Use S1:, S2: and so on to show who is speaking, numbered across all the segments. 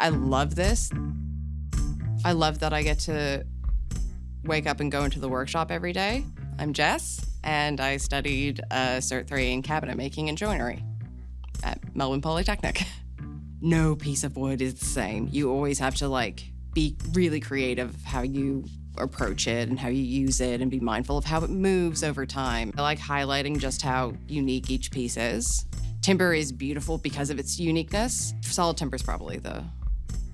S1: I love this. I love that I get to wake up and go into the workshop every day. I'm Jess, and I studied Cert 3 in cabinet making and joinery at Melbourne Polytechnic. No piece of wood is the same. You always have to be really creative of how you approach it and how you use it and be mindful of how it moves over time. I like highlighting just how unique each piece is. Timber is beautiful because of its uniqueness. Solid timber is probably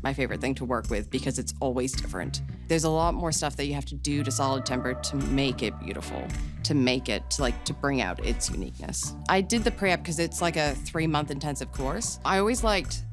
S1: my favorite thing to work with because it's always different. There's a lot more stuff that you have to do to solid timber to make it beautiful, to make it, to bring out its uniqueness. I did the pre-app because it's like a 3-month intensive course. I always liked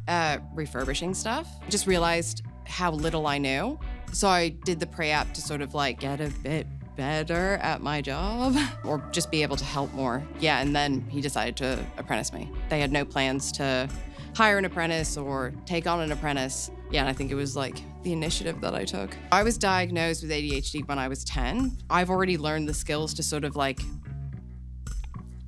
S1: refurbishing stuff. I just realized how little I knew. So I did the pre-app to sort of get a bit better at my job or just be able to help more. Yeah, and then he decided to apprentice me. They had no plans to hire an apprentice or take on an apprentice. Yeah, and I think it was the initiative that I took. I was diagnosed with ADHD when I was 10. I've already learned the skills to sort of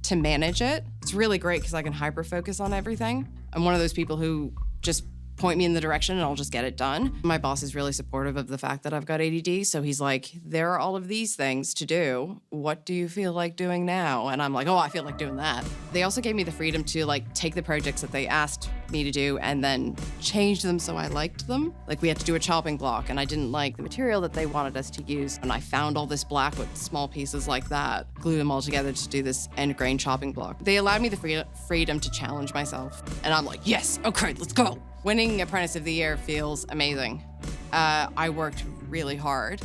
S1: to manage it. It's really great because I can hyper-focus on everything. I'm one of those people who just point me in the direction and I'll just get it done. My boss is really supportive of the fact that I've got ADD, so he's like, there are all of these things to do. What do you feel like doing now? And I'm like, oh, I feel like doing that. They also gave me the freedom to take the projects that they asked me to do and then change them so I liked them. We had to do a chopping block and I didn't like the material that they wanted us to use. And I found all this black with small pieces like that, glue them all together to do this end grain chopping block. They allowed me the freedom to challenge myself. And I'm like, yes, okay, let's go. Winning Apprentice of the Year feels amazing. I worked really hard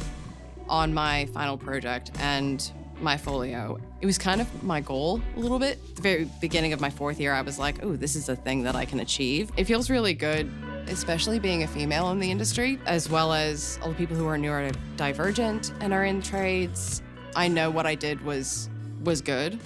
S1: on my final project and my folio. It was kind of my goal a little bit. At the very beginning of my 4th year, I was like, oh, this is a thing that I can achieve. It feels really good, especially being a female in the industry, as well as all the people who are neurodivergent and are in trades. I know what I did was good.